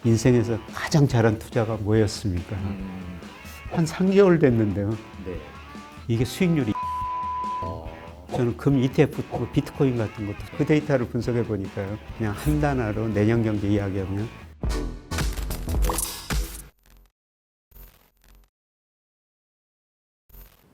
인생에서 가장 잘한 투자가 뭐였습니까? 한 3개월 됐는데요. 네. 이게 수익률이 저는 금 ETF, 비트코인 같은 것도 그 데이터를 분석해 보니까요. 그냥 한 단어로 내년 경제 이야기하면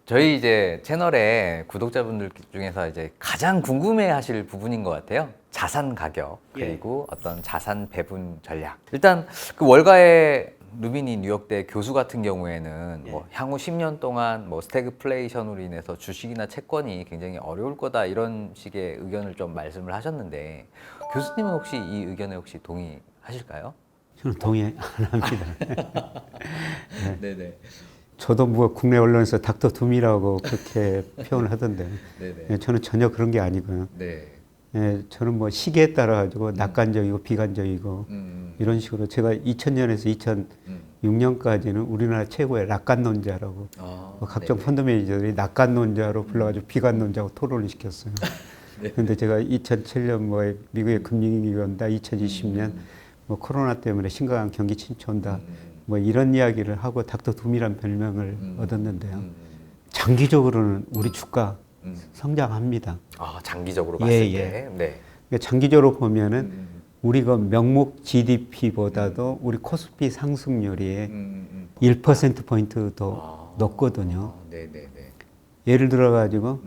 저희 이제 채널의 구독자분들 중에서 이제 가장 궁금해하실 부분인 것 같아요. 자산 가격 그리고 어떤 자산 배분 전략. 일단 그 월가의 루비니 뉴욕대 교수 같은 경우에는 뭐 향후 10년 동안 뭐 스태그플레이션으로 인해서 주식이나 채권이 굉장히 어려울 거다 이런 식의 의견을 좀 말씀을 하셨는데 교수님은 혹시 이 의견에 혹시 동의하실까요? 저는 동의 안 합니다. 네네. 저도 뭐 국내 언론에서 닥터 둠이라고 그렇게 표현을 하던데 네네. 저는 전혀 그런 게 아니고요. 네. 저는 뭐 시기에 따라 가지고 낙관적이고 비관적이고 이런 식으로 제가 2000년에서 2006년까지는 우리나라 최고의 낙관론자라고 각종 펀드 매니저들이 낙관론자로 불러가지고 비관론자하고 토론을 시켰어요. 그런데 제가 2007년 뭐 미국의 금융위기 온다, 2020년 뭐 코로나 때문에 심각한 경기 침체 온다, 뭐 이런 이야기를 하고 닥터 둠이란 별명을 얻었는데요. 장기적으로는 우리 주가 성장합니다. 아, 장기적으로 봤을 때. 네. 그러니까 장기적으로 보면은 우리가 명목 GDP보다도 우리 코스피 상승률이 1%포인트 더 높거든요. 네네네. 예를 들어 가지고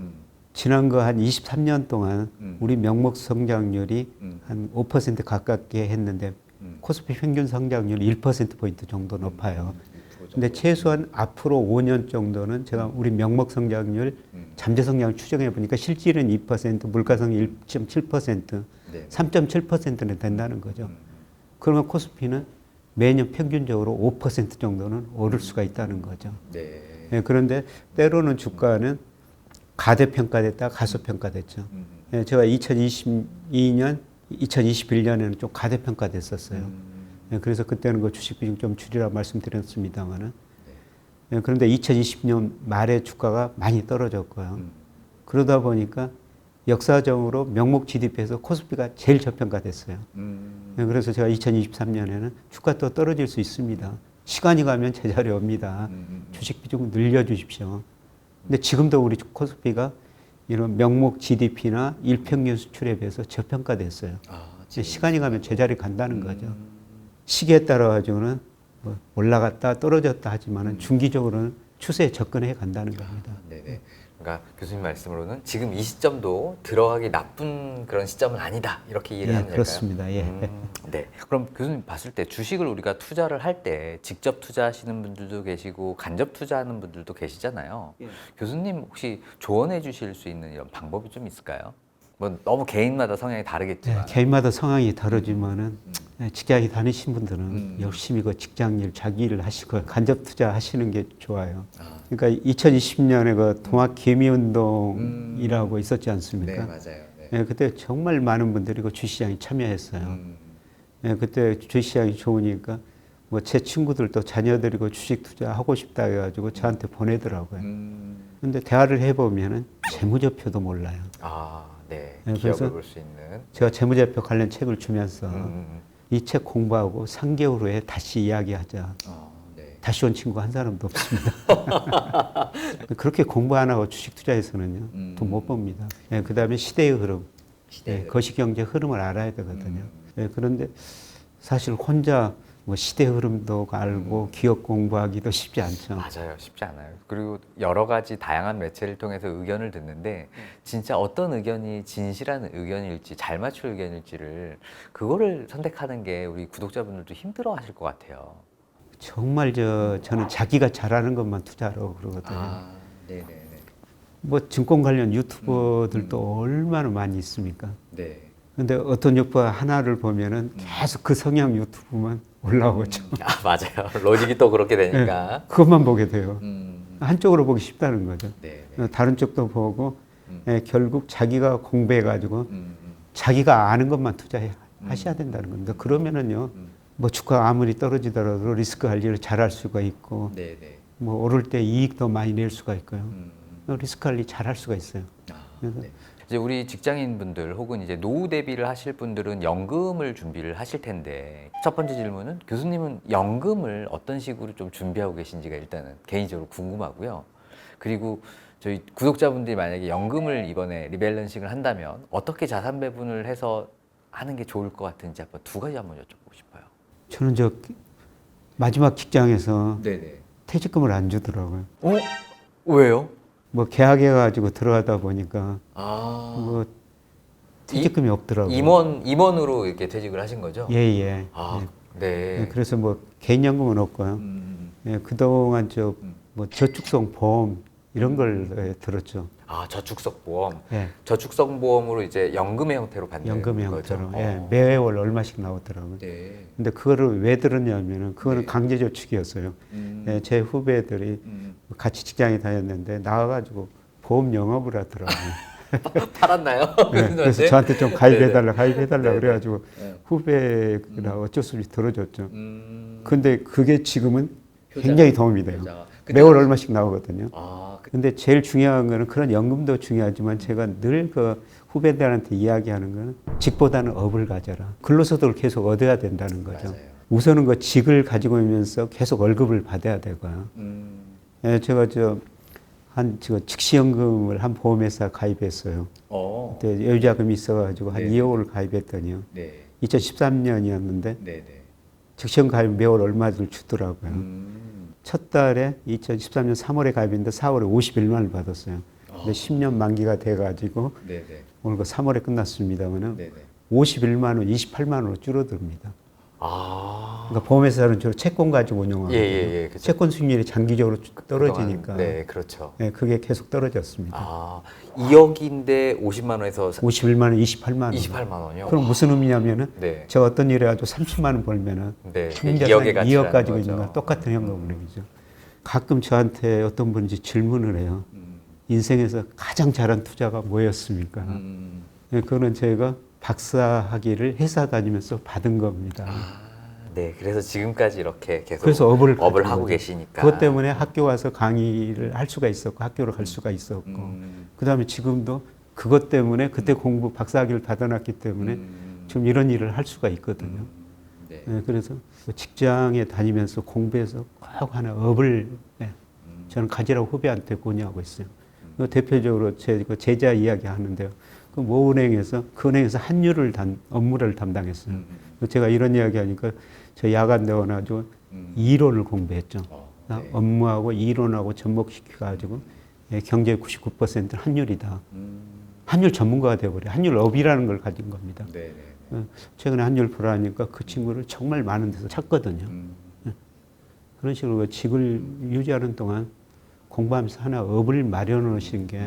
지난 거 한 23년 동안 우리 명목 성장률이 한 5% 가깝게 했는데 코스피 평균 성장률이 1%포인트 정도 높아요. 근데 최소한 앞으로 5년 정도는 제가 우리 명목 성장률, 잠재 성장을 추정해 보니까 실질은 2%, 물가성이 1.7%, 3.7%는 된다는 거죠. 그러면 코스피는 매년 평균적으로 5% 정도는 오를 수가 있다는 거죠. 네. 그런데 때로는 주가는 가대평가됐다 가소평가됐죠. 제가 2022년, 2021년에는 좀 가대평가됐었어요. 그래서 그때는 그 주식 비중 좀 줄이라고 말씀드렸습니다만은. 그런데 2020년 말에 주가가 많이 떨어졌고요. 그러다 보니까 역사적으로 명목 GDP에서 코스피가 제일 저평가됐어요. 그래서 제가 2023년에는 주가 또 떨어질 수 있습니다. 시간이 가면 제자리 옵니다. 주식 비중 늘려주십시오. 근데 지금도 우리 코스피가 이런 명목 GDP나 일평균 수출에 비해서 저평가됐어요. 시간이 가면 제자리 간다는 거죠. 시기에 따라 가지고는 뭐 올라갔다 떨어졌다 하지만은 중기적으로는 추세에 접근해 간다는 겁니다. 네네. 그러니까 교수님 말씀으로는 지금 이 시점도 들어가기 나쁜 그런 시점은 아니다 이렇게 이해를 하면 될까요? 그렇습니다. 예. 네. 그럼 교수님 봤을 때 주식을 우리가 투자를 할 때 직접 투자하시는 분들도 계시고 간접 투자하는 분들도 계시잖아요. 교수님 혹시 조언해 주실 수 있는 이런 방법이 좀 있을까요? 뭐 너무 개인마다 성향이 다르겠지만. 개인마다 성향이 다르지만은 직장에 다니신 분들은 열심히 그 직장 일, 자기 일을 하시고 간접 투자 하시는 게 좋아요. 그러니까 2020년에 그 동학 개미운동이라고 있었지 않습니까? 네, 맞아요. 그때 정말 많은 분들이 그 주시장에 참여했어요. 그때 주시장이 좋으니까 뭐 제 친구들도 자녀들이 주식 투자하고 싶다 해가지고 저한테 보내더라고요. 근데 대화를 해보면은 재무제표도 몰라요. 네. 그래서 기업을 볼 수 있는. 제가 재무제표 관련 책을 주면서 이 책 공부하고 3개월 후에 다시 이야기하자. 네. 다시 온 친구 한 사람도 없습니다. 그렇게 공부 안 하고 주식 투자에서는요, 돈 못 법니다. 그 다음에 시대의 흐름, 거시경제 흐름을 알아야 되거든요. 그런데 사실 혼자 뭐 시대 흐름도 알고 기업 공부하기도 쉽지 않죠. 맞아요. 쉽지 않아요. 그리고 여러 가지 다양한 매체를 통해서 의견을 듣는데 진짜 어떤 의견이 진실한 의견일지 잘 맞출 의견일지를 그거를 선택하는 게 우리 구독자분들도 힘들어 하실 것 같아요. 정말 저는 자기가 잘하는 것만 투자하라고 그러거든요. 네네네. 뭐 증권 관련 유튜버들도 얼마나 많이 있습니까? 네. 근데 어떤 유튜버 하나를 보면은 계속 그 성향 유튜브만 올라오죠. 맞아요. 로직이 또 그렇게 되니까. 그것만 보게 돼요. 한쪽으로 보기 쉽다는 거죠. 네. 다른 쪽도 보고 결국 자기가 공부해가지고 자기가 아는 것만 투자하셔야 된다는 겁니다. 그러면은요, 뭐 주가가 아무리 떨어지더라도 리스크 관리를 잘할 수가 있고, 네네. 뭐 오를 때 이익도 많이 낼 수가 있고요. 리스크 관리 잘할 수가 있어요. 네. 이제 우리 직장인분들 혹은 이제 노후 대비를 하실 분들은 연금을 준비를 하실 텐데 첫 번째 질문은 교수님은 연금을 어떤 식으로 좀 준비하고 계신지가 일단은 개인적으로 궁금하고요. 그리고 저희 구독자분들이 만약에 연금을 이번에 리밸런싱을 한다면 어떻게 자산 배분을 해서 하는 게 좋을 것 같은지 한번 두 가지 한번 여쭤보고 싶어요. 저는 저 마지막 직장에서 네네. 퇴직금을 안 주더라고요. 왜요? 뭐 계약해가지고 들어가다 보니까 아, 뭐 퇴직금이 없더라고요. 임원으로 이렇게 퇴직을 하신 거죠? 예예. 아, 예. 네. 그래서 뭐 개인연금은 없고요. 예, 그동안 저 뭐 저축성 보험 이런 걸 들었죠. 아, 저축성보험. 예, 저축성보험으로 이제 연금의 형태로 받는 연금의 거죠. 형태로 예, 매월 얼마씩 나오더라고요. 네. 근데 그거를 왜 들었냐면은 그거는 네. 강제저축이었어요. 예, 제 후배들이 같이 직장에 다녔는데 나와가지고 보험 영업을 하더라고요. 팔았나요? 네, 그래서 저한테 좀 가입해달라, 가입해달라 네네. 그래가지고 네. 후배가 어쩔 수 없이 들어줬죠. 음, 근데 그게 지금은 효자. 굉장히 도움이 돼요. 효자가. 매월 얼마씩 나오거든요. 아, 근데 제일 중요한 거는 그런 연금도 중요하지만 제가 늘 그 후배들한테 이야기하는 거는 직보다는 업을 가져라. 근로소득을 계속 얻어야 된다는 거죠. 맞아요. 우선은 그 직을 가지고 있면서 계속 월급을 받아야 되고요. 예, 제가 저 직시연금을 한 보험회사 가입했어요. 그때 여유자금이 있어가지고 한 네. 2억을 가입했더니요. 네. 2013년이었는데 네네. 직시연금 가입 매월 얼마를 주더라고요. 첫 달에 2013년 3월에 가입했는데 4월에 51만 원을 받았어요. 근데 10년 만기가 돼가지고 네네. 오늘 그 3월에 끝났습니다만은 네네. 51만 원, 28만 원으로 줄어듭니다. 아. 그러니까 보험회사는 주로 채권 가지고 운영하거든요. 예, 그쵸. 채권 수익률이 장기적으로 떨어지니까. 그동안, 네, 그렇죠. 예, 그게 계속 떨어졌습니다. 아, 2억인데 50만 원에서 51만 원, 28만 원. 28만 원이요? 그럼 무슨 의미냐면은 네. 제가 어떤 일을 해가지고 30만 원 벌면은 네. 현재산 2억의 가치라는 2억 가지고 거죠. 있는 건 똑같은 현금흐름이죠. 가끔 저한테 어떤 분이 질문을 해요. 인생에서 가장 잘한 투자가 뭐였습니까? 예, 그거는 제가 박사 학위를 회사 다니면서 받은 겁니다. 네, 그래서 지금까지 이렇게 계속 그래서 업을 가진 하고 거죠. 계시니까. 그것 때문에 학교 와서 강의를 할 수가 있었고 학교를 갈 수가 있었고 그다음에 지금도 그것 때문에 그때 공부 박사학위를 받아놨기 때문에 좀 이런 일을 할 수가 있거든요. 네. 예, 그래서 그 직장에 다니면서 공부해서 꼭 하나 업을 저는 가지라고 후배한테 권유하고 있어요. 그 대표적으로 제 제자 이야기 하는데요. 그 모 은행에서 그 은행에서 환율을 업무를 담당했어요. 제가 이런 이야기 하니까 저 야간 내원아주 이론을 공부했죠. 네. 업무하고 이론하고 접목시켜가지고 경제의 99%는 환율이다. 환율 전문가가 되어버려. 환율업이라는 걸 가진 겁니다. 네. 최근에 환율 보라니까 그 친구를 정말 많은 데서 찾거든요. 그런 식으로 그 직을 유지하는 동안 공부하면서 하나 업을 마련해 놓으시는 게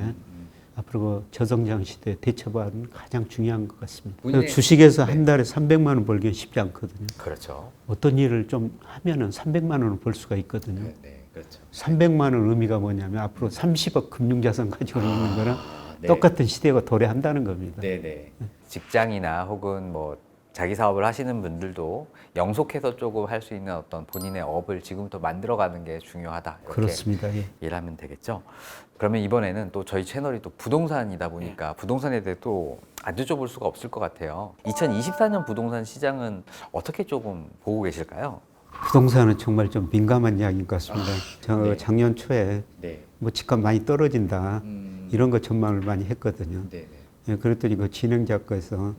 앞으로 그 저성장 시대에 대처하는 가장 중요한 것 같습니다. 본인의- 주식에서 한 달에 300만 원 벌기는 쉽지 않거든요. 그렇죠. 어떤 일을 좀 하면은 300만 원을 벌 수가 있거든요. 네, 그렇죠. 300만 원 의미가 뭐냐면 앞으로 30억 금융자산 가지고 있는 거랑 네. 똑같은 시대가 도래한다는 겁니다. 네네. 직장이나 혹은 뭐 자기 사업을 하시는 분들도 영속해서 조금 할 수 있는 어떤 본인의 업을 지금부터 만들어가는 게 중요하다. 이렇게 그렇습니다. 예. 일하면 되겠죠. 그러면 이번에는 또 저희 채널이 또 부동산이다 보니까 부동산에 대해 또 안 여쭤볼 수가 없을 것 같아요. 2024년 부동산 시장은 어떻게 조금 보고 계실까요? 부동산은 정말 좀 민감한 이야기인 것 같습니다. 저 네. 작년 초에 네. 뭐 집값 많이 떨어진다 이런 거 전망을 많이 했거든요. 네네. 예, 그랬더니 그 진행자께서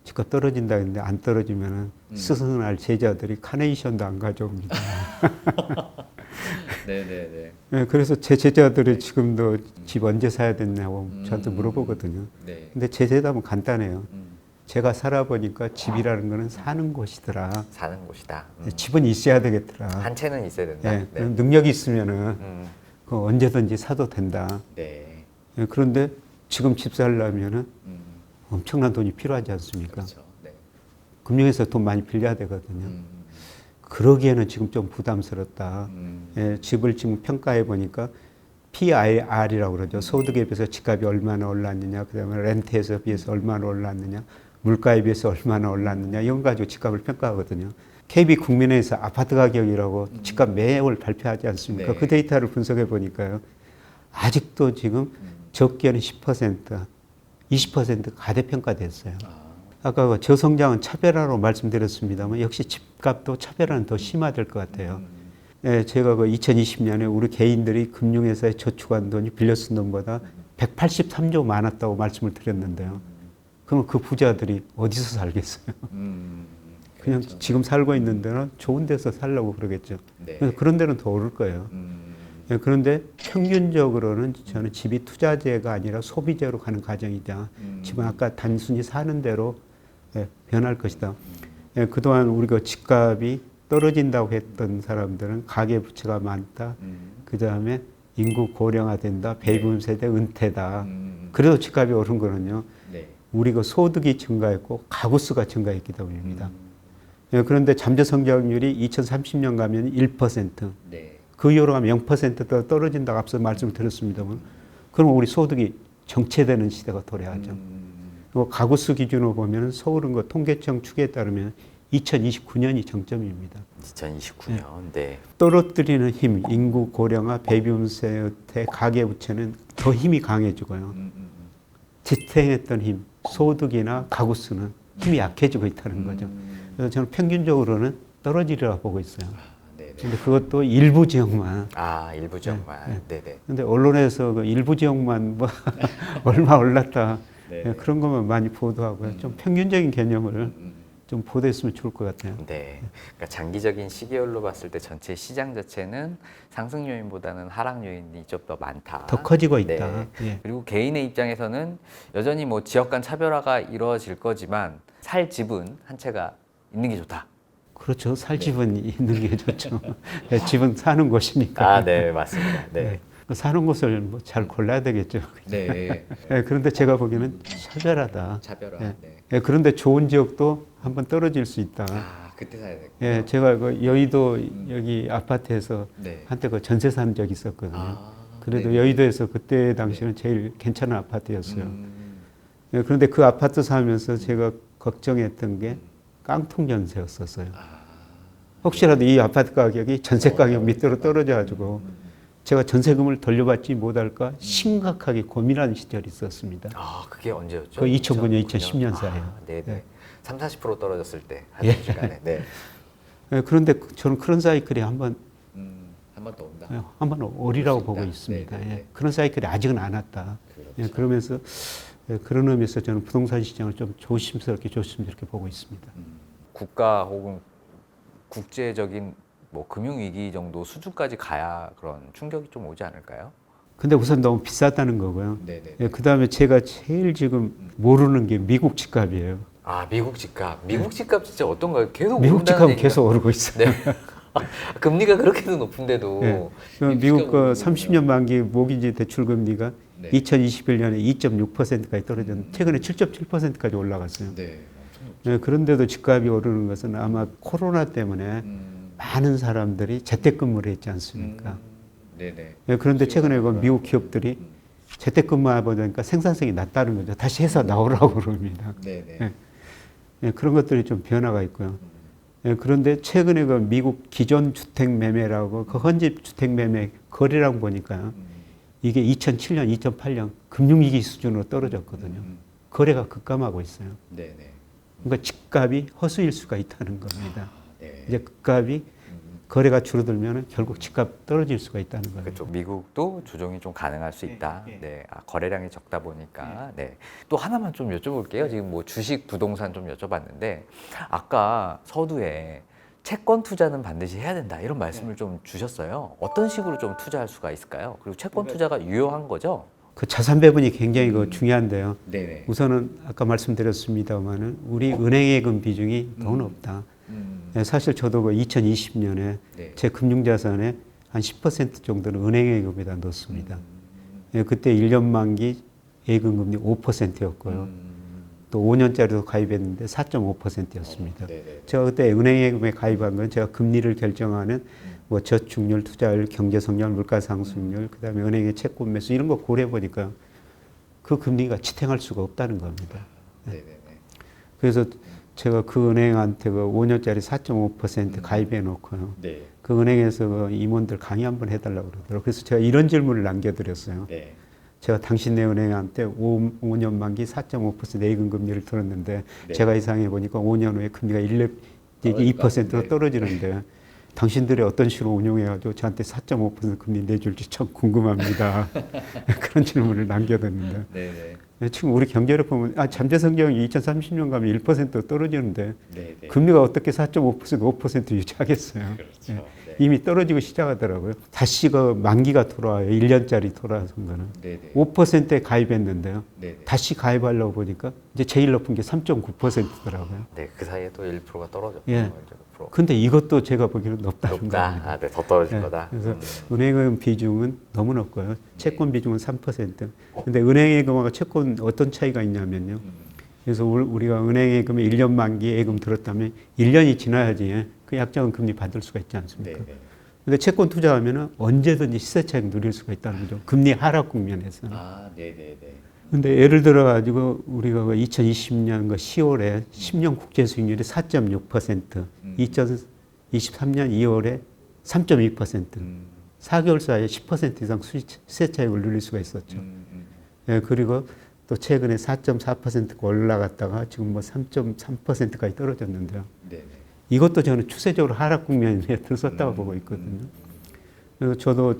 집값 떨어진다 했는데 안 떨어지면은 스승할 제자들이 카네이션도 안 가져옵니다. 네네네. 예, 그래서 제 제자들이 지금도 집 언제 사야 되냐고 저한테 물어보거든요. 네. 근데 제 대답은 간단해요. 제가 살아보니까 집이라는 거는 사는 곳이더라. 사는 곳이다. 집은 있어야 되겠더라. 한 채는 있어야 된다. 예, 그럼 능력이 있으면은 음. 그 언제든지 사도 된다. 네. 예, 그런데 지금 집 살려면은 엄청난 돈이 필요하지 않습니까? 그렇죠. 네. 금융에서 돈 많이 빌려야 되거든요. 그러기에는 지금 좀 부담스럽다. 예, 집을 지금 평가해 보니까 PIR이라고 그러죠. 소득에 비해서 집값이 얼마나 올랐느냐, 그다음에 렌트에 비해서 얼마나 올랐느냐, 물가에 비해서 얼마나 올랐느냐 이런 거 가지고 집값을 평가하거든요. KB국민회에서 아파트 가격이라고 집값 매월 발표하지 않습니까? 네. 그 데이터를 분석해 보니까요. 아직도 지금 적게는 10%, 20% 가대평가됐어요. 아까 그 저성장은 차별화로 말씀드렸습니다만 역시 집값도 차별화는 더 심화될 것 같아요. 예, 제가 그 2020년에 우리 개인들이 금융회사에 저축한 돈이 빌려 쓴 돈보다 183조 많았다고 말씀을 드렸는데요. 그럼 그 부자들이 어디서 살겠어요? 그냥 그렇죠. 지금 살고 있는 데는 좋은 데서 살려고 그러겠죠. 네. 그래서 그런 데는 더 오를 거예요. 예, 그런데 평균적으로는 저는 집이 투자재가 아니라 소비재로 가는 가정이다. 집은 아까 단순히 사는 대로 변할 것이다. 예, 그동안 우리가 집값이 떨어진다고 했던 사람들은 가계부채가 많다. 그 다음에 인구 고령화된다. 베이비붐 세대 은퇴다. 그래도 집값이 오른 거는요. 네. 우리가 소득이 증가했고 가구 수가 증가했기 때문입니다. 예, 그런데 잠재 성장률이 2030년 가면 1%. 네. 그 이후로 가면 0%더 떨어진다고 앞서 말씀드렸습니다만 그럼 우리 소득이 정체되는 시대가 도래하죠. 그리고 가구수 기준으로 보면 서울은 그 통계청 추계에 따르면 2029년이 정점입니다. 2029년. 네. 떨어뜨리는 힘, 인구 고령화, 베이비붐 세대, 가계부채는 더 힘이 강해지고요. 지탱했던 힘, 소득이나 가구수는 힘이 약해지고 있다는 거죠. 그래서 저는 평균적으로는 떨어지리라 보고 있어요. 네. 근데 그것도 일부 지역만. 아, 일부 지역만. 네네. 근데 언론에서 그 일부 지역만 뭐 얼마 올랐다 네. 그런 것만 많이 보도하고요. 좀 평균적인 개념을 좀 보도했으면 좋을 것 같아요. 네. 그러니까 장기적인 시계열로 봤을 때 전체 시장 자체는 상승 요인보다는 하락 요인이 좀 더 많다. 더 커지고 네. 있다. 예. 그리고 개인의 입장에서는 여전히 뭐 지역 간 차별화가 이루어질 거지만 살 집은 한 채가 있는 게 좋다. 그렇죠. 살 집은 있는 게 좋죠. 예, 집은 사는 곳이니까. 아, 네, 맞습니다. 네. 예. 사는 곳을 뭐 잘 골라야 되겠죠. 네. 예, 그런데 제가 보기에는 차별하다. 차별화. 예. 네. 예, 그런데 좋은 지역도 한번 떨어질 수 있다. 아, 그때 사야 되고. 예, 제가 그 여의도 여기 아파트에서 네. 한때 그 전세 산 적이 있었거든요. 아, 그래도 네. 여의도에서 그때 당시는 제일 괜찮은 아파트였어요. 음. 예, 그런데 그 아파트 사면서 제가 걱정했던 게 깡통 전세였었어요. 혹시라도 이 아파트 가격이 전세 가격 밑으로 떨어져가지고 제가 전세금을 돌려받지 못할까 심각하게 고민하는 시절이 있었습니다. 아, 그게 언제였죠? 그 2009년, 2010년 사이에요. 아, 네네. 네. 30-40% 떨어졌을 때 한 예. 순간에. 네. 예, 그런데 저는 그런 사이클이 한번 한 번 더 온다. 한번 오리라고 보고 있다. 있습니다. 네, 네, 예, 네. 그런 사이클이 아직은 안 왔다. 그렇죠. 예, 그러면서 그런 의미에서 저는 부동산 시장을 좀 조심스럽게 보고 있습니다. 국가 혹은 국제적인 뭐 금융 위기 정도 수준까지 가야 그런 충격이 좀 오지 않을까요? 근데 우선 너무 비싸다는 거고요. 네네. 예, 그 다음에 제가 제일 지금 모르는 게 미국 집값이에요. 아, 미국 집값. 미국 집값 진짜 어떤가요? 계속 미국 오른다는 집값은 얘기가- 계속 오르고 있어요. 네. 금리가 그렇게도 높은데도 예. 그 미국 그 30년 만기 모기지 대출 금리가 네. 2021년에 2.6%까지 떨어졌는데 최근에 7.7%까지 올라갔어요. 네. 예, 그런데도 집값이 오르는 것은 아마 코로나 때문에 많은 사람들이 재택근무를 했지 않습니까? 네네. 예, 그런데 최근에 그 미국 기업들이 재택근무하다 보니까 생산성이 낮다는 거죠. 다시 회사 나오라고 그럽니다. 네네. 예. 예, 그런 것들이 좀 변화가 있고요. 예, 그런데 최근에 그 미국 기존 주택 매매라고 그 헌집 주택 매매 거래량 보니까요. 이게 2007년, 2008년 금융위기 수준으로 떨어졌거든요. 거래가 급감하고 있어요. 네네. 그러니까 집값이 허수일 수가 있다는 겁니다. 네. 이제 집값이 거래가 줄어들면 결국 집값 떨어질 수가 있다는 거예요. 그렇죠. 미국도 조정이 좀 가능할 수 있다. 예, 예. 네, 아, 거래량이 적다 보니까. 네. 또 하나만 좀 여쭤볼게요. 지금 뭐 주식, 부동산 좀 여쭤봤는데 아까 서두에 채권 투자는 반드시 해야 된다 이런 말씀을 좀 주셨어요. 어떤 식으로 좀 투자할 수가 있을까요? 그리고 채권 투자가 유효한 거죠? 그 자산 배분이 굉장히 그 중요한데요. 네네. 우선은 아까 말씀드렸습니다만은 우리 은행예금 비중이 더 높다. 예, 사실 저도 그 2020년에 네. 제 금융자산의 한 10% 정도는 은행예금에다 넣었습니다. 예, 그때 1년 만기 예금금리 5%였고요. 또 5년짜리도 가입했는데 4.5%였습니다. 네네. 제가 그때 은행예금에 가입한 건 제가 금리를 결정하는 뭐 저축률, 투자율, 경제성장, 물가상승률, 그다음에 은행의 채권 매수 이런 거 고려해 보니까 그 금리가 지탱할 수가 없다는 겁니다. 네네네. 그래서 제가 그 은행한테 그 5년짜리 4.5% 가입해 놓고요. 네. 그 은행에서 그 임원들 강의 한번 해달라고 그러더라고요. 그래서 제가 이런 질문을 남겨드렸어요. 네. 제가 당신네 은행한테 5년 만기 4.5% 예금 금리를 들었는데 네. 제가 이상해 보니까 5년 후에 금리가 2%로 네. 떨어지는데 당신들이 어떤 식으로 운용해가지고 저한테 4.5% 금리 내줄지 참 궁금합니다. 그런 질문을 남겨뒀는데 네네. 지금 우리 경제를 보면 잠재 성장이 2030년 가면 1% 떨어지는데 네네. 금리가 어떻게 4.5% 5% 유지하겠어요. 그렇죠. 예. 네. 이미 떨어지고 시작하더라고요. 다시 그 만기가 돌아와요. 1년짜리 돌아선 거는. 네네. 5%에 가입했는데요. 네네. 다시 가입하려고 보니까 이제 제일 높은 게 3.9%더라고요. 네, 그 사이에 또 1%가 떨어졌고 예. 1%. 근데 이것도 제가 보기에는 높다는 높다. 겁니다. 아, 네, 더 떨어질 예. 거다. 그래서 은행예금 비중은 너무 높고요. 채권 비중은 3%. 근데 은행예금하고 채권 어떤 차이가 있냐면요. 그래서 우리가 은행예금에 1년 만기 예금 들었다면 1년이 지나야지 그 약정은 금리 받을 수가 있지 않습니까? 네네. 근데 채권 투자하면은 언제든지 시세 차익 누릴 수가 있다는 거죠. 금리 하락 국면에서는. 아, 네네네. 근데 예를 들어 가지고 우리가 2020년 10월에 10년 국제 수익률이 4.6%, 2023년 2월에 3.2%, 4개월 사이에 10% 이상 시세 차익을 누릴 수가 있었죠. 예, 그리고 또 최근에 4.4%가 올라갔다가 지금 뭐 3.3%까지 떨어졌는데요. 네네. 이것도 저는 추세적으로 하락 국면에 들었다고 보고 있거든요. 그래서 저도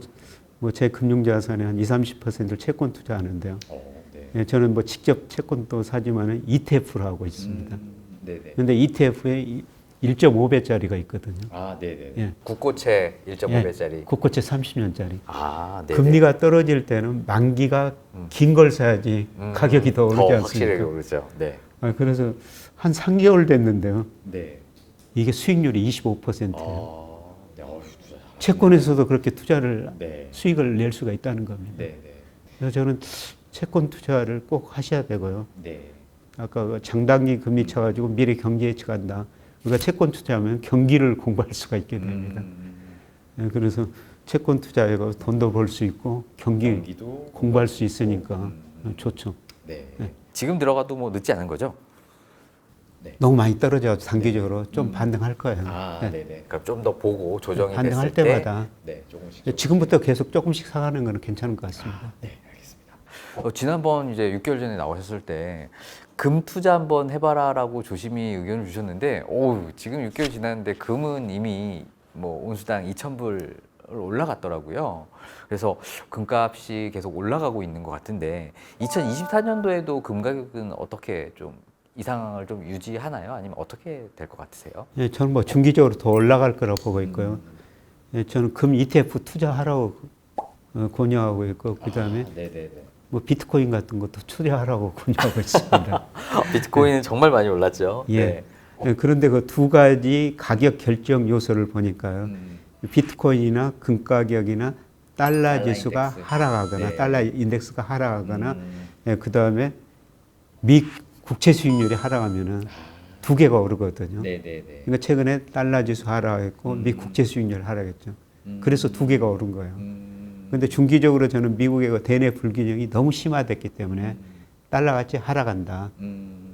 뭐 제 금융자산의 한 20-30%를 채권 투자하는데요. 네. 예, 저는 뭐 직접 채권도 사지만은 ETF를 하고 있습니다. 네네. 근데 ETF에 1.5배짜리가 있거든요. 아, 네네. 예. 국고채 1.5배짜리. 국고채 30년짜리. 아, 네. 금리가 떨어질 때는 만기가 긴 걸 사야지 가격이 더 오르지 확실하게 않습니까? 오르죠. 네. 그래서 한 3개월 됐는데요. 네. 이게 수익률이 25%예요. 네. 투자. 채권에서도 그렇게 투자를 네. 수익을 낼 수가 있다는 겁니다. 네네. 그래서 저는 채권 투자를 꼭 하셔야 되고요. 네. 아까 그 장단기 금리 쳐가지고 미래 경기 예측한다. 우리가 채권 투자하면 경기를 공부할 수가 있게 됩니다. 예, 그래서 채권 투자해서 돈도 벌 수 있고 경기도 공부할 수 있으니까 좋죠. 네. 네. 지금 들어가도 뭐 늦지 않은 거죠? 너무 많이 떨어져 단기적으로 좀 반등할 거예요. 아, 예. 네네. 그럼 좀 더 보고 조정이 반등할 됐을 때 때마다 네, 조금씩. 지금부터 계속 조금씩 사가는 거는 괜찮을 것 같습니다. 네, 알겠습니다. 지난번 이제 6개월 전에 나오셨을 때 금 투자 한번 해봐라라고 조심히 의견을 주셨는데, 오, 지금 6개월 지났는데 금은 이미 뭐 온수당 2,000불 올라갔더라고요. 그래서 금값이 계속 올라가고 있는 것 같은데 2024년도에도 금 가격은 어떻게 좀 이 상황을 좀 유지하나요? 아니면 어떻게 될 것 같으세요? 예, 저는 뭐 중기적으로 더 올라갈 거라고 보고 있고요. 예, 저는 금 ETF 투자하라고 권유하고 있고 그다음에 네네네. 뭐 비트코인 같은 것도 투자하라고 권유하고 있습니다. 비트코인은 정말 많이 올랐죠. 예. 네. 예, 그런데 그 두 가지 가격 결정 요소를 보니까요. 비트코인이나 금 가격이나 달러 지수가 인덱스. 하락하거나 네. 달러 인덱스가 하락하거나 예, 그다음에 미 국채 수익률이 하락하면은 두 개가 오르거든요. 네네네. 그러니까 최근에 달러 지수 하락했고 미 국채 수익률 하락했죠. 그래서 두 개가 오른 거예요. 그런데 중기적으로 저는 미국의 그 대내 불균형이 너무 심화됐기 때문에 달러 가치 하락한다.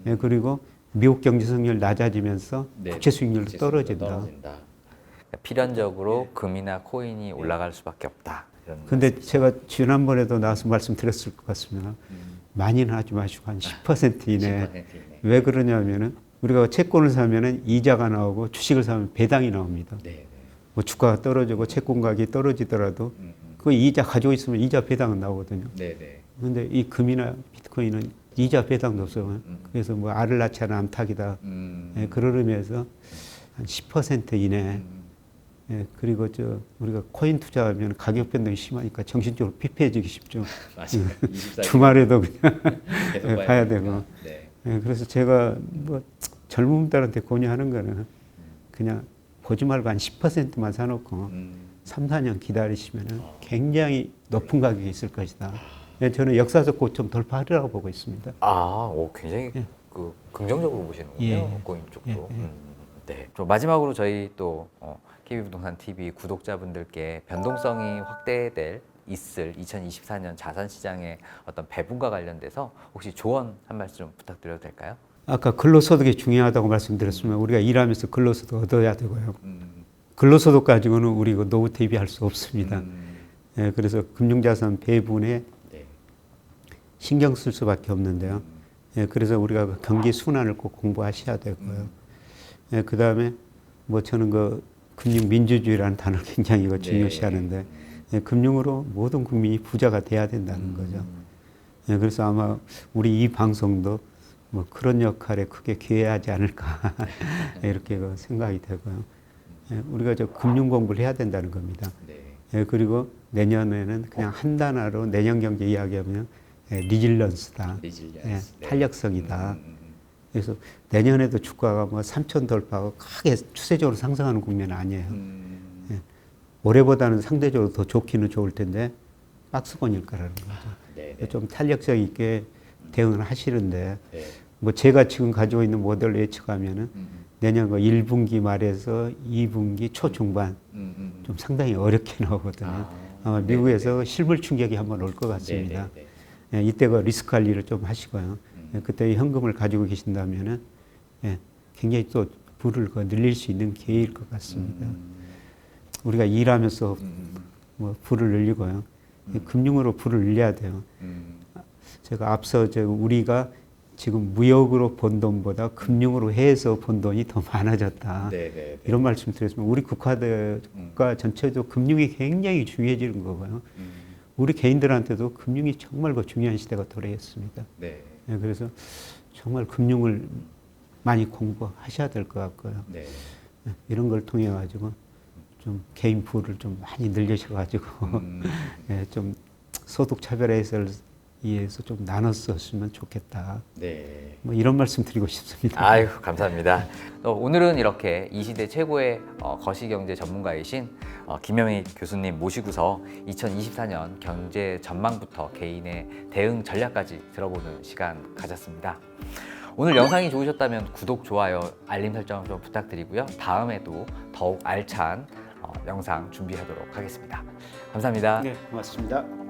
예, 그리고 미국 경제 성장률 낮아지면서 네. 국채 수익률도 국채 떨어진다. 그러니까 필연적으로 금이나 코인이 올라갈 수밖에 없다. 이런 근데 제가 지난번에도 나와서 말씀드렸을 것 같습니다. 많이는 하지 마시고 한 10% 이내. 10% 이내. 왜 그러냐면은 우리가 채권을 사면은 이자가 나오고 주식을 사면 배당이 나옵니다. 네네. 뭐 주가가 떨어지고 채권 가격이 떨어지더라도 그 이자 가지고 있으면 이자 배당은 나오거든요. 네네. 근데 이 금이나 비트코인은 이자 배당도 없어요. 그래서 뭐 알을 낳지 않은 암탉이다. 예, 그런 의미에서 한 10% 이내. 예, 그리고 우리가 코인 투자하면 가격 변동이 심하니까 정신적으로 피폐해지기 쉽죠. 맞아요. 24 주말에도 그냥 계속 예, 봐야 되고. 되니까. 네. 예, 그래서 제가 뭐 젊은 분들한테 권유하는 거는 그냥 보지 말고 한 10%만 사놓고 3, 4년 기다리시면 굉장히 높은 가격이 있을 것이다. 예, 저는 역사적 고점 돌파하리라고 보고 있습니다. 굉장히 예. 그 긍정적으로 보시는군요. 예. 코인 쪽도. 예, 예. 네. 좀 마지막으로 저희 또 KB부동산 TV 구독자분들께 변동성이 확대될 있을 2024년 자산 시장의 어떤 배분과 관련돼서 혹시 조언 한 말씀 좀 부탁드려도 될까요? 아까 근로소득이 중요하다고 말씀드렸으면 우리가 일하면서 근로소득 얻어야 되고요. 근로소득 가지고는 우리 노후 대비할 수 없습니다. 예, 그래서 금융자산 배분에 네. 신경 쓸 수밖에 없는데요. 예, 그래서 우리가 그 경기 순환을 꼭 공부하셔야 되고요. 예, 그 다음에 뭐 저는 그 금융 민주주의라는 단어를 굉장히 이거 중요시하는데 예, 금융으로 모든 국민이 부자가 돼야 된다는 거죠. 예, 그래서 아마 우리 이 방송도 뭐 그런 역할에 크게 기여하지 않을까 이렇게 그 생각이 되고요. 예, 우리가 저 금융 공부를 해야 된다는 겁니다. 네. 예, 그리고 내년에는 그냥 한 단어로 내년 경제 이야기하면 리질런스다. 리질리언스. 예, 탄력성이다. 그래서 내년에도 주가가 뭐 3천 돌파하고 크게 추세적으로 상승하는 국면은 아니에요. 예, 올해보다는 상대적으로 더 좋기는 좋을 텐데 박스권일 거라는 거죠. 네. 좀 탄력성 있게 대응을 하시는데 네. 뭐 제가 지금 가지고 있는 모델을 예측하면은 내년 그 1분기 말에서 2분기 초중반 좀 상당히 어렵게 나오거든요. 아마 미국에서 실물 충격이 한번 올 것 같습니다. 예, 이때 그 리스크 관리를 좀 하시고요. 예, 그때 현금을 가지고 계신다면은 예, 굉장히 또 부를 그 늘릴 수 있는 기회일 것 같습니다. 우리가 일하면서 뭐 부를 늘리고요. 금융으로 부를 늘려야 돼요. 제가 앞서 우리가 지금 무역으로 번 돈보다 금융으로 해서 번 돈이 더 많아졌다. 이런 말씀 드렸습니다. 우리 국가 전체도 금융이 굉장히 중요해지는 거고요. 우리 개인들한테도 금융이 정말 그 중요한 시대가 도래했습니다. 네. 네, 그래서 정말 금융을 많이 공부하셔야 될 것 같고요. 네. 네, 이런 걸 통해 가지고 좀 개인 부를 좀 많이 늘리셔 가지고 네, 좀 소득 차별화해서 이해해서 좀 나눴었으면 좋겠다. 네. 뭐 이런 말씀 드리고 싶습니다. 아유, 감사합니다. 오늘은 이렇게 이 시대 최고의 거시경제 전문가이신 김영희 교수님 모시고서 2024년 경제 전망부터 개인의 대응 전략까지 들어보는 시간 가졌습니다. 오늘 영상이 좋으셨다면 구독, 좋아요, 알림 설정 좀 부탁드리고요. 다음에도 더욱 알찬 영상 준비하도록 하겠습니다. 감사합니다. 네, 고맙습니다.